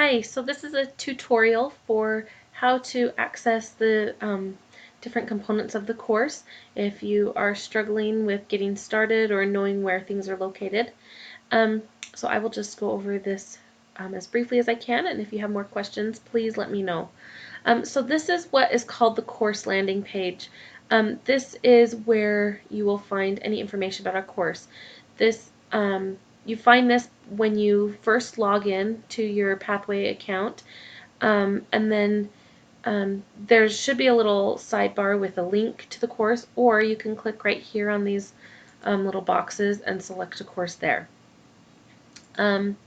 Hi, so this is a tutorial for how to access the different components of the course if you are struggling with getting started or knowing where things are located. Um, so I will just go over this as briefly as I can, and if you have more questions, please let me know. So this is what is called the course landing page. This is where you will find any information about our course. This You find this when you first log in to your Pathway account, and then there should be a little sidebar with a link to the course, or you can click right here on these little boxes and select a course there. Um,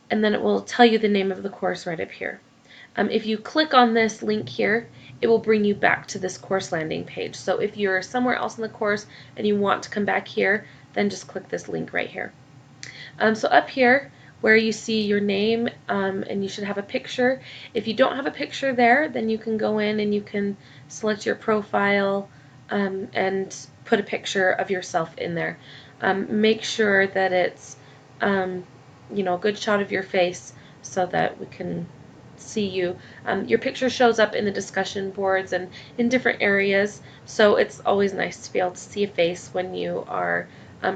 and then it will tell you the name of the course right up here. If you click on this link here, it will bring you back to this course landing page. So if you're somewhere else in the course and you want to come back here, then just click this link right here. So up here where you see your name, and you should have a picture. If you don't have a picture there, then you can go in and you can select your profile and put a picture of yourself in there. Make sure that it's a good shot of your face so that we can see you. Your picture shows up in the discussion boards and in different areas, so it's always nice to be able to see a face when you are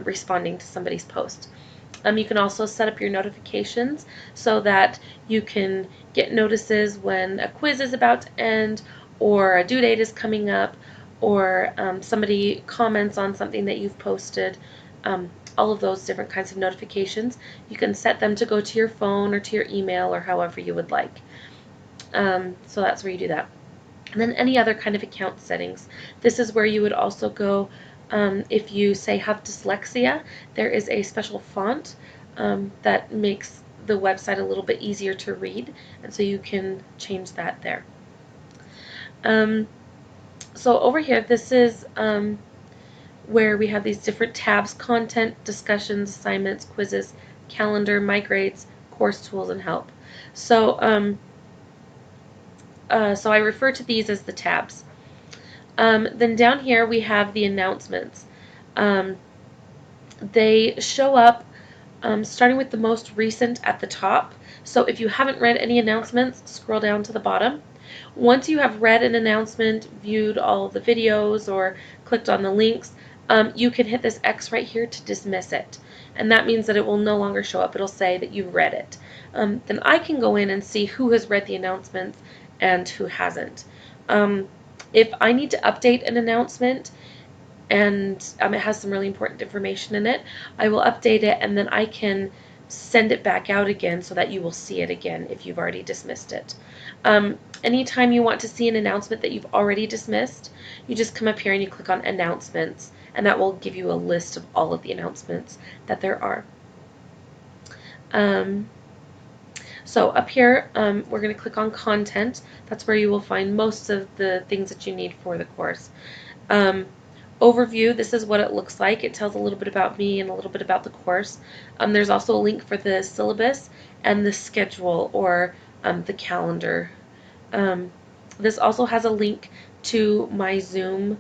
responding to somebody's post. You can also set up your notifications so that you can get notices when a quiz is about to end, or a due date is coming up, or somebody comments on something that you've posted. All of those different kinds of notifications. You can set them to go to your phone or to your email or however you would like. So that's where you do that. And then any other kind of account settings. This is where you would also go if you, say, have dyslexia. There is a special font that makes the website a little bit easier to read, and so you can change that there. So over here, this is where we have these different tabs: content, discussions, assignments, quizzes, calendar, my grades, course tools, and help. So so I refer to these as the tabs. Then down here we have the announcements. They show up starting with the most recent at the top. So if you haven't read any announcements, scroll down to the bottom. Once you have read an announcement, viewed all of the videos, or clicked on the links, you can hit this X right here to dismiss it. And that means that it will no longer show up. It'll say that you've read it. Then I can go in and see who has read the announcements and who hasn't. If I need to update an announcement and it has some really important information in it, I will update it, and then I can send it back out again so that you will see it again if you've already dismissed it. Anytime you want to see an announcement that you've already dismissed, you just come up here and you click on announcements, and that will give you a list of all of the announcements that there are. So up here, we're going to click on content. That's where you will find most of the things that you need for the course. Overview, this is what it looks like. It tells a little bit about me and a little bit about the course. There's also a link for the syllabus and the schedule, or the calendar. This also has a link to my Zoom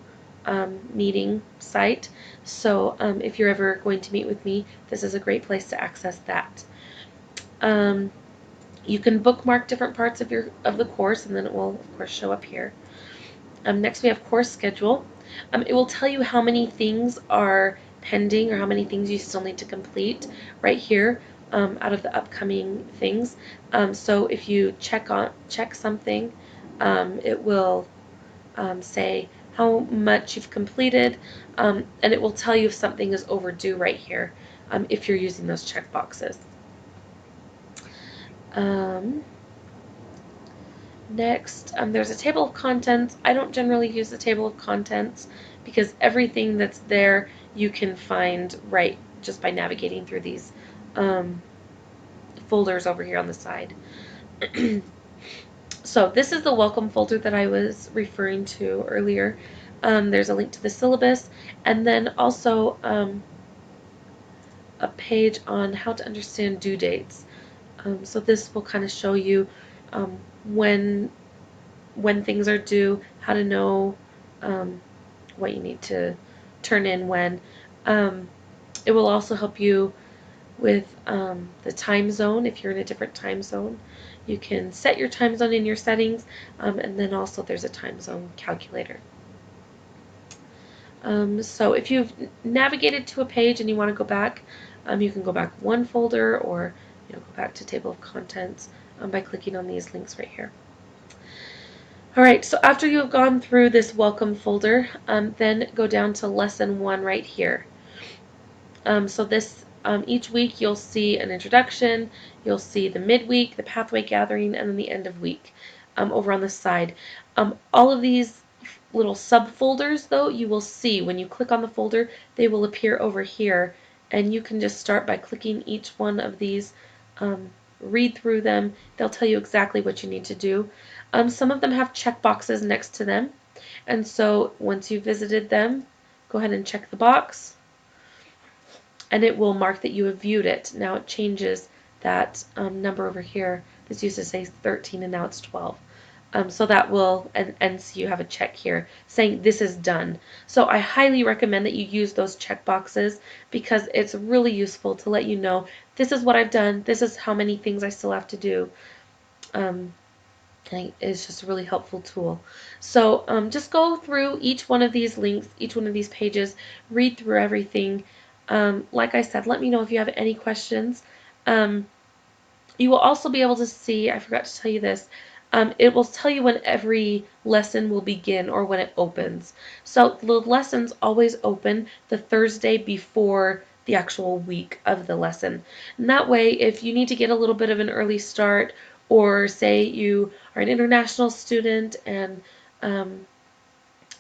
meeting site. So if you're ever going to meet with me, this is a great place to access that. You can bookmark different parts of the course, and then it will, of course, show up here. Next, we have course schedule. It will tell you how many things are pending, or how many things you still need to complete right here out of the upcoming things. So if you check something, it will say how much you've completed, and it will tell you if something is overdue right here if you're using those check boxes. Next, there's a table of contents. I don't generally use the table of contents because everything that's there you can find right just by navigating through these folders over here on the side. So this is the welcome folder that I was referring to earlier. There's a link to the syllabus, and then also a page on how to understand due dates. So this will kind of show you when things are due, how to know what you need to turn in when. It will also help you with the time zone. If you're in a different time zone, you can set your time zone in your settings, and then also there's a time zone calculator. So if you've navigated to a page and you want to go back, you can go back one folder, or go back to table of contents by clicking on these links right here. All right, so after you have gone through this welcome folder, then go down to lesson 1 right here. So this each week you'll see an introduction, you'll see the midweek, the pathway gathering, and then the end of week over on the side. All of these little subfolders, though, you will see when you click on the folder, they will appear over here, and you can just start by clicking each one of these, read through them. They'll tell you exactly what you need to do. Some of them have check boxes next to them, and so once you've visited them, go ahead and check the box, and it will mark that you have viewed it. Now it changes that number over here. This used to say 13 and now it's 12. So that will, and so you have a check here saying this is done. So I highly recommend that you use those check boxes, because it's really useful to let you know this is what I've done, this is how many things I still have to do. I think it's just a really helpful tool. So just go through each one of these links, each one of these pages, read through everything. Like I said, let me know if you have any questions. You will also be able to see, I forgot to tell you this, it will tell you when every lesson will begin or when it opens. So the lessons always open the Thursday before the actual week of the lesson. And that way, if you need to get a little bit of an early start, or say you are an international student and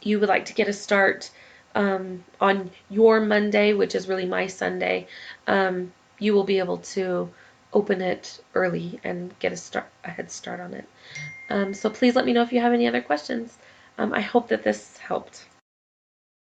you would like to get a start on your Monday, which is really my Sunday, you will be able to open it early and get a head start on it. So please let me know if you have any other questions. I hope that this helped.